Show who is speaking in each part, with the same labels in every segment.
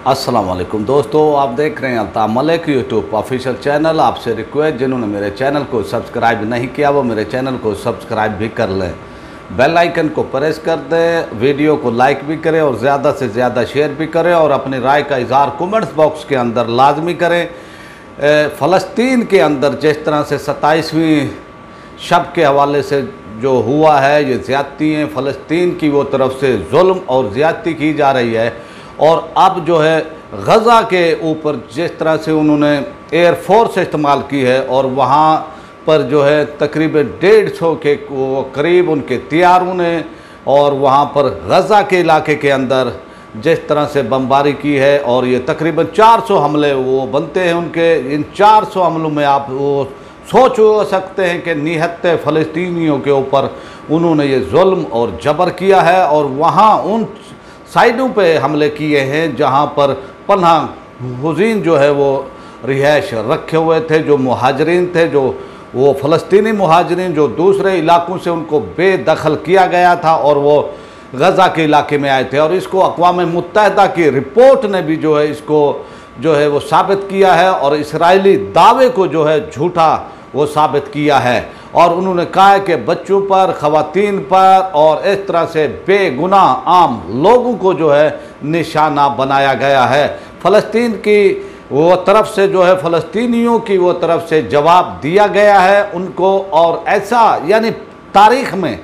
Speaker 1: अस्सलाम वालेकुम दोस्तों, आप देख रहे हैं Altaf Malik YouTube official channel. आपसे रिक्वेस्ट, जिन्होंने मेरे चैनल को सब्सक्राइब नहीं किया वो मेरे चैनल को सब्सक्राइब भी कर लें, बेल आइकन को प्रेस कर दें, वीडियो को लाइक भी करें और ज़्यादा से ज़्यादा शेयर भी करें और अपनी राय का इज़हार कमेंट्स बॉक्स के अंदर लाजमी करें। फ़लस्तीन के अंदर जिस तरह से 27वीं शब के हवाले से जो हुआ है, ये ज़्यादती हैं, फ़लस्तीन की वो तरफ से जुल्म और ज़्यादती की जा रही है। और अब जो है गज़ा के ऊपर जिस तरह से उन्होंने एयरफोर्स इस्तेमाल की है और वहाँ पर जो है तकरीबन 150 के करीब उनके तैयारों ने और वहाँ पर गज़ा के इलाके के अंदर जिस तरह से बमबारी की है, और ये तकरीबन 400 हमले वो बनते हैं उनके। इन 400 हमलों में आप वो सोच सकते हैं कि निहत्ते फ़लस्तीनियों के ऊपर उन्होंने ये जुल्म और जबर किया है और वहाँ उन साइडों पे हमले किए हैं जहाँ पर पनाह गुज़ीन जो है वो रिहाइश रखे हुए थे, जो मुहाजिरीन थे, जो वो फ़लस्तीनी मुहाजिरीन जो दूसरे इलाकों से उनको बेदखल किया गया था और वो गज़ा के इलाके में आए थे। और इसको अक़वाम मुत्तहिदा की रिपोर्ट ने भी जो है इसको जो है वो साबित किया है और इसराइली दावे को जो है झूठा वो साबित किया है। और उन्होंने कहा है कि बच्चों पर, ख़वातीन पर और इस तरह से बेगुनाह आम लोगों को जो है निशाना बनाया गया है। फ़लस्तीन की वो तरफ से जो है फ़लस्तीनियों की वो तरफ से जवाब दिया गया है उनको। और ऐसा यानी तारीख़ में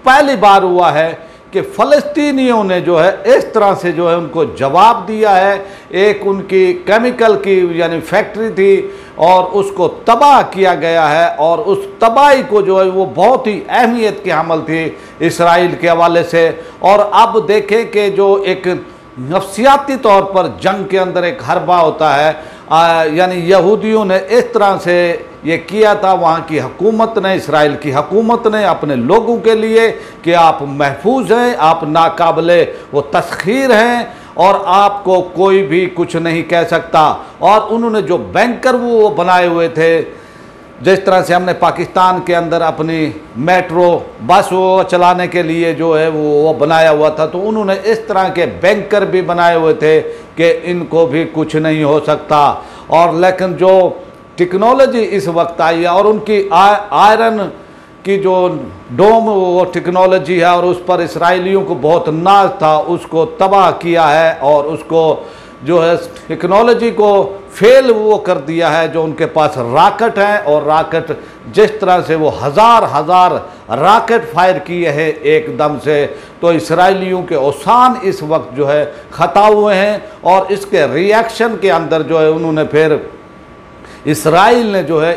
Speaker 1: पहली बार हुआ है कि फ़लस्तीनियों ने जो है इस तरह से जो है उनको जवाब दिया है। एक उनकी केमिकल की यानी फैक्ट्री थी और उसको तबाह किया गया है और उस तबाही को जो है वो बहुत ही अहमियत की हमल थी इसराइल के हवाले से। और अब देखें कि जो एक नफ्सियाती तौर पर जंग के अंदर एक हरबा होता है, यानी यहूदियों ने इस तरह से ये किया था, वहाँ की हुकूमत ने, इसराइल की हुकूमत ने अपने लोगों के लिए कि आप महफूज हैं, आप नाकाबिले वो तस्खीर हैं और आपको कोई भी कुछ नहीं कह सकता। और उन्होंने जो बैंकर वो बनाए हुए थे, जिस तरह से हमने पाकिस्तान के अंदर अपनी मेट्रो बस वो चलाने के लिए जो है वो बनाया हुआ था, तो उन्होंने इस तरह के बैंकर भी बनाए हुए थे कि इनको भी कुछ नहीं हो सकता। और लेकिन जो टेक्नोलॉजी इस वक्त आई है और उनकी आयरन की जो डोम वो टेक्नोलॉजी है और उस पर इसराइलियों को बहुत नाज था, उसको तबाह किया है और उसको जो है टेक्नोलॉजी को फेल वो कर दिया है। जो उनके पास रॉकेट हैं और रॉकेट जिस तरह से वो हज़ार रॉकेट फायर किए हैं एकदम से, तो इसराइलियों के औसान इस वक्त जो है खता हुए हैं। और इसके रिएक्शन के अंदर जो है उन्होंने फिर इसराइल ने जो है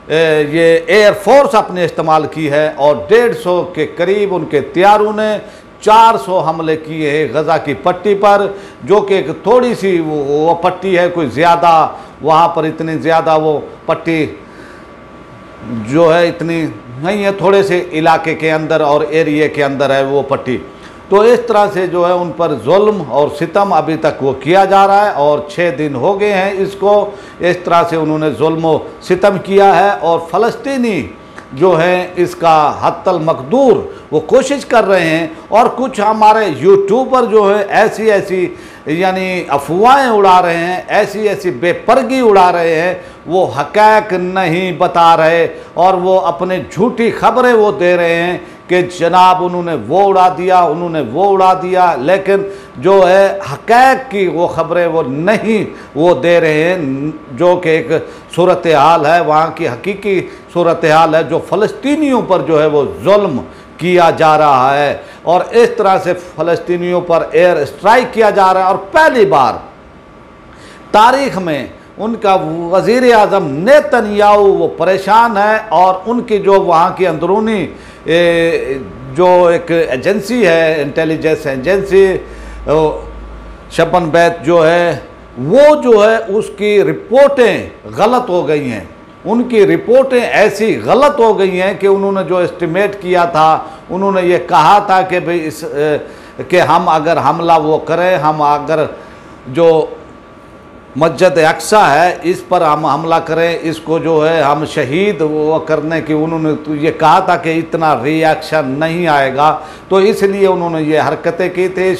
Speaker 1: ये एयरफोर्स अपने इस्तेमाल की है और 150 के करीब उनके तैयारों ने 400 हमले किए हैं गज़ा की पट्टी पर, जो कि एक थोड़ी सी वो पट्टी है, कोई ज़्यादा वहाँ पर इतनी ज़्यादा वो पट्टी जो है इतनी नहीं है, थोड़े से इलाके के अंदर और एरिए के अंदर है वो पट्टी। तो इस तरह से जो है उन पर जुल्म और सितम अभी तक वो किया जा रहा है और 6 दिन हो गए हैं इसको। इस तरह से उन्होंने जुल्म और सितम किया है और फ़लस्तीनी जो है इसका हत्तल मकदूर वो कोशिश कर रहे हैं। और कुछ हमारे यूट्यूबर जो है ऐसी यानी अफवाहें उड़ा रहे हैं, ऐसी बेपरगी उड़ा रहे हैं, वो हक़ाइक़ नहीं बता रहे और वो अपने झूठी खबरें वो दे रहे हैं कि जनाब उन्होंने वो उड़ा दिया, उन्होंने वो उड़ा दिया, लेकिन जो है हक़ाइक़ की वो खबरें वो नहीं वो दे रहे हैं, जो कि एक सूरत हाल है, वहाँ की हकीकी सूरत हाल है, जो फ़लस्तीनियों पर जो है वो जुल्म किया जा रहा है। और इस तरह से फ़लस्तीनियों पर एयर स्ट्राइक किया जा रहा है। और पहली बार तारीख़ में उनका वज़ीर आज़म नेतन्याहू वो परेशान है और उनकी जो वहाँ की अंदरूनी जो एक एजेंसी है, इंटेलिजेंस एजेंसी शपन बैत जो है वो जो है उसकी रिपोर्टें गलत हो गई हैं। उनकी रिपोर्टें ऐसी गलत हो गई हैं कि उन्होंने जो एस्टिमेट किया था, उन्होंने ये कहा था कि भाई कि हम अगर हमला वो करें, हम अगर जो मस्जिद अक्सा है इस पर हम हमला करें, इसको जो है हम शहीद वो करने की उन्होंने तो ये कहा था कि इतना रिएक्शन नहीं आएगा, तो इसलिए उन्होंने ये हरकतें की थी।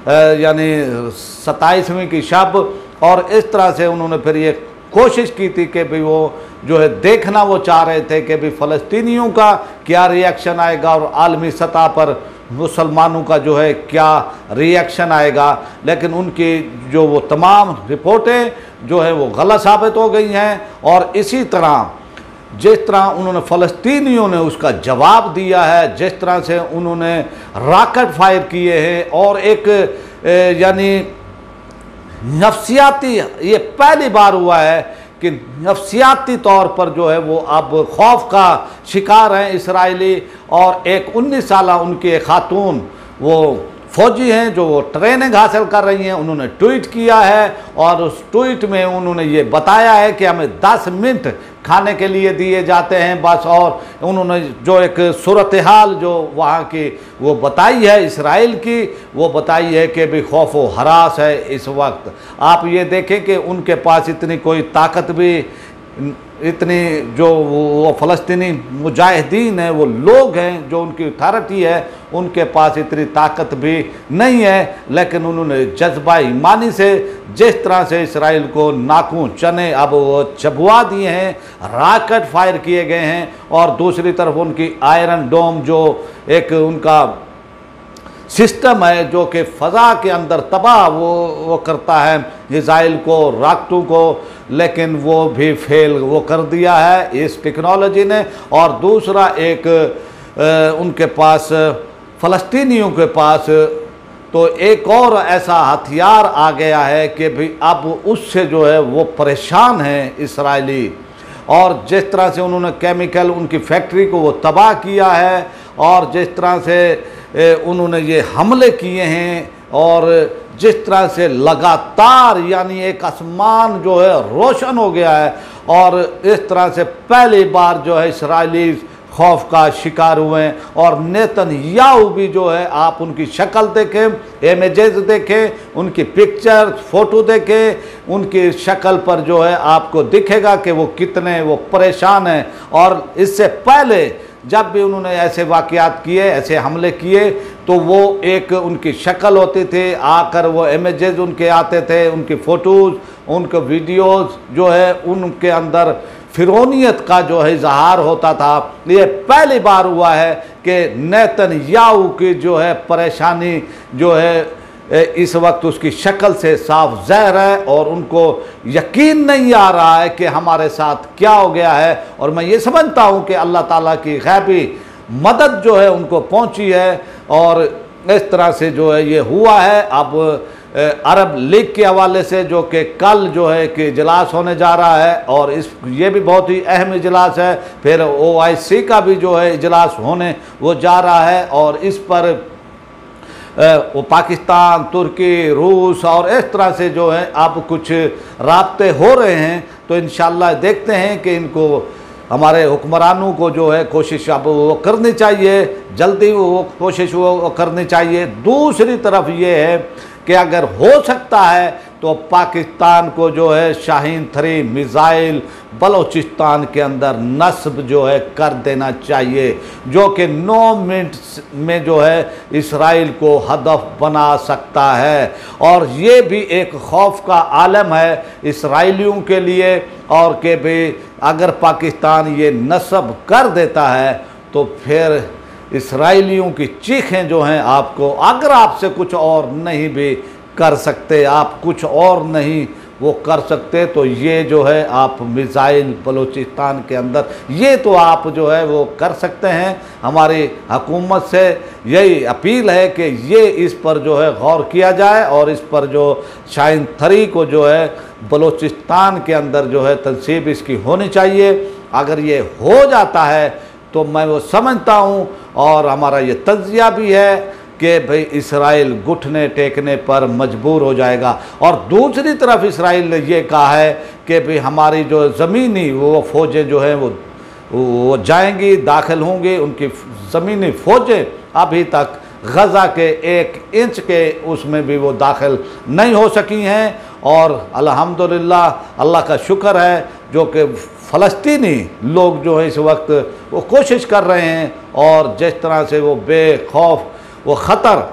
Speaker 1: यानी 27वीं की शब, और इस तरह से उन्होंने फिर ये कोशिश की थी कि भाई वो जो है देखना वो चाह रहे थे कि भाई फ़लस्तीनियों का क्या रिएक्शन आएगा और आलमी सतह पर मुसलमानों का जो है क्या रिएक्शन आएगा। लेकिन उनकी जो वो तमाम रिपोर्टें जो है वो गलत साबित हो गई हैं। और इसी तरह जिस तरह उन्होंने फ़लस्तीनियों ने उसका जवाब दिया है, जिस तरह से उन्होंने रॉकेट फायर किए हैं, और एक यानी नफ्सियाती, ये पहली बार हुआ है कि नफ्सियाती तौर पर जो है वो अब खौफ का शिकार हैं इसराइली। और एक 19 साल उनकी खातून वो फौजी हैं जो ट्रेनिंग हासिल कर रही हैं, उन्होंने ट्वीट किया है, और उस ट्वीट में उन्होंने ये बताया है कि हमें 10 मिनट खाने के लिए दिए जाते हैं बस। और उन्होंने जो एक सूरत हाल जो वहाँ की वो बताई है इसराइल की, वो बताई है कि भी खौफ व हरास है इस वक्त। आप ये देखें कि उनके पास इतनी कोई ताकत भी, इतनी जो वो फ़लस्तीनी मुजाहिदीन हैं, वो लोग हैं जो उनकी अथॉरिटी है, उनके पास इतनी ताकत भी नहीं है। लेकिन उन्होंने जज्बा ईमानी से जिस तरह से इसराइल को नाकू चने अब वो चबवा दिए हैं, रॉकेट फायर किए गए हैं, और दूसरी तरफ उनकी आयरन डोम जो एक उनका सिस्टम है जो कि फ़ज़ा के अंदर तबाह वो करता है मिसाइल को, रॉकेटों को, लेकिन वो भी फेल वो कर दिया है इस टेक्नोलॉजी ने। और दूसरा एक उनके पास फ़लस्तीनियों के पास तो एक और ऐसा हथियार आ गया है कि भाई अब उससे जो है वो परेशान हैं इसराइली। और जिस तरह से उन्होंने केमिकल उनकी फैक्ट्री को वो तबाह किया है, और जिस तरह से उन्होंने ये हमले किए हैं, और जिस तरह से लगातार यानी एक आसमान जो है रोशन हो गया है, और इस तरह से पहली बार जो है इसराइली खौफ का शिकार हुए हैं। और नेतन्याहू भी जो है, आप उनकी शक्ल देखें, इमेजेस देखें, उनकी पिक्चर फ़ोटो देखें, उनकी शक्ल पर जो है आपको दिखेगा कि वो कितने वो परेशान हैं। और इससे पहले जब भी उन्होंने ऐसे वाक़यात किए, ऐसे हमले किए, तो वो एक उनकी शक्ल होती थी, आकर वो इमेजेस उनके आते थे, उनकी फ़ोटोज़, उनके वीडियोज़ जो है उनके अंदर फिरौनियत का जो है इजहार होता था। ये पहली बार हुआ है कि नेतन्याहू की जो है परेशानी जो है इस वक्त उसकी शक्ल से साफ ज़ाहिर है, और उनको यकीन नहीं आ रहा है कि हमारे साथ क्या हो गया है। और मैं ये समझता हूँ कि अल्लाह ताला की गैबी मदद जो है उनको पहुँची है, और इस तरह से जो है ये हुआ है। अब अरब लीग के हवाले से जो कि कल जो है कि इजलास होने जा रहा है, और ये भी बहुत ही अहम इजलास है। फिर OIC का भी जो है इजलास होने वो जा रहा है, और इस पर वो पाकिस्तान, तुर्की, रूस और इस तरह से जो है अब कुछ राब्ते हो रहे हैं। तो इंशाअल्लाह देखते हैं कि इनको हमारे हुक्मरानों को जो है कोशिश अब वो करनी चाहिए, जल्दी वो कोशिश वो करनी चाहिए। दूसरी तरफ ये है कि अगर हो सकता है तो पाकिस्तान को जो है शाहीन 3 मिसाइल बलोचिस्तान के अंदर नस्ब जो है कर देना चाहिए, जो कि 9 मिनट में जो है इसराइल को हदफ बना सकता है। और ये भी एक खौफ का आलम है इसराइलियों के लिए, और कि भाई अगर पाकिस्तान ये नस्ब कर देता है तो फिर इसराइलियों की चीखें जो हैं आपको, अगर आपसे कुछ और नहीं भी कर सकते, आप कुछ और नहीं वो कर सकते, तो ये जो है आप मिसाइल बलूचिस्तान के अंदर ये तो आप जो है वो कर सकते हैं। हमारी हुकूमत से यही अपील है कि ये इस पर जो है गौर किया जाए, और इस पर जो शाहीन 3 को जो है बलूचिस्तान के अंदर जो है तनसीब इसकी होनी चाहिए। अगर ये हो जाता है तो मैं वो समझता हूँ, और हमारा ये तज्जिया भी है कि भाई इसराइल घुटने टेकने पर मजबूर हो जाएगा। और दूसरी तरफ इसराइल ने ये कहा है कि भाई हमारी जो ज़मीनी वो फ़ौजें जो हैं वो जाएंगी, दाखिल होंगी। उनकी ज़मीनी फ़ौजें अभी तक गज़ा के 1 इंच के उसमें भी वो दाखिल नहीं हो सकी हैं। और अल्हम्दुलिल्लाह अल्लाह का शुक्र है जो कि फ़लस्तीनी लोग जो है इस वक्त वो कोशिश कर रहे हैं, और जिस तरह से वो बेखौफ वो ख़तर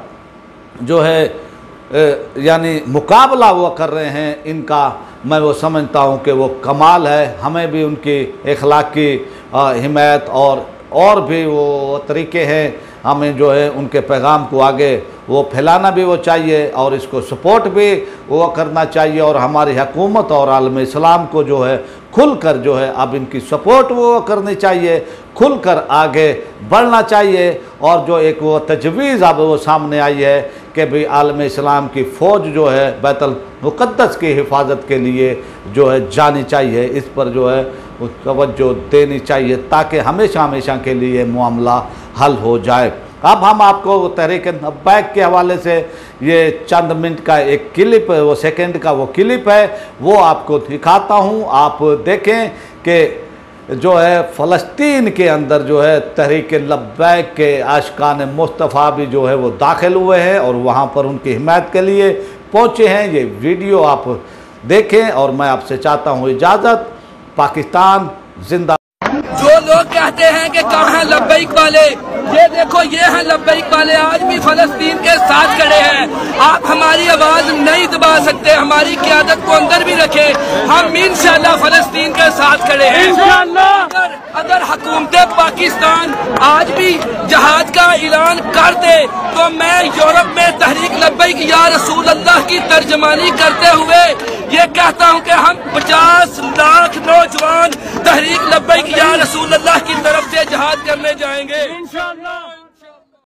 Speaker 1: जो है यानी मुकाबला वो कर रहे हैं, इनका मैं वो समझता हूँ कि वो कमाल है। हमें भी उनकी अखलाकी हिमायत और भी वो तरीके हैं, हमें जो है उनके पैगाम को आगे वो फैलाना भी वो चाहिए और इसको सपोर्ट भी वो करना चाहिए। और हमारी हुकूमत और आलम इस्लाम को जो है खुलकर जो है अब इनकी सपोर्ट वो करनी चाहिए, खुलकर आगे बढ़ना चाहिए। और जो एक वो तजवीज़ अब वो सामने आई है कि भाई आलम इस्लाम की फ़ौज जो है बैतुल मुक़द्दस की हिफाजत के लिए जो है जानी चाहिए, इस पर जो है तवज्जो देनी चाहिए ताकि हमेशा हमेशा के लिए मामला हल हो जाए। अब हम आपको तहरीक लब्बैक के हवाले से ये चंद मिनट का एक क्लिप, वो सेकंड का वो क्लिप है, वो आपको दिखाता हूँ। आप देखें कि जो है फ़लस्तीन के अंदर जो है तहरीक लब्बैक के आशिकान मुस्तफ़ा भी जो है वो दाखिल हुए हैं और वहाँ पर उनकी हिमायत के लिए पहुँचे हैं। ये वीडियो आप देखें और मैं आपसे चाहता हूँ इजाज़त। पाकिस्तान जिंदा।
Speaker 2: जो लोग कहते हैं कि कहाँ हैं लब्बैक वाले, ये देखो ये हैं लब्बैक वाले, आज भी फलस्तीन के साथ खड़े हैं। आप हमारी आवाज नहीं दबा सकते, हमारी क़यादत को अंदर भी रखें, हम इंशाअल्लाह फलस्तीन के साथ खड़े हैं। अगर हुकूमत पाकिस्तान आज भी जहाद का ऐलान कर दे तो मैं यूरोप में तहरीक लब्बैक या रसूल अल्लाह की तर्जमानी करते हुए ये कहता हूँ कि हम 50 लाख नौजवान तहरीक लब्बैक या रसूल अल्लाह की तरफ से जहाद करने जाएंगे इंशाअल्लाह।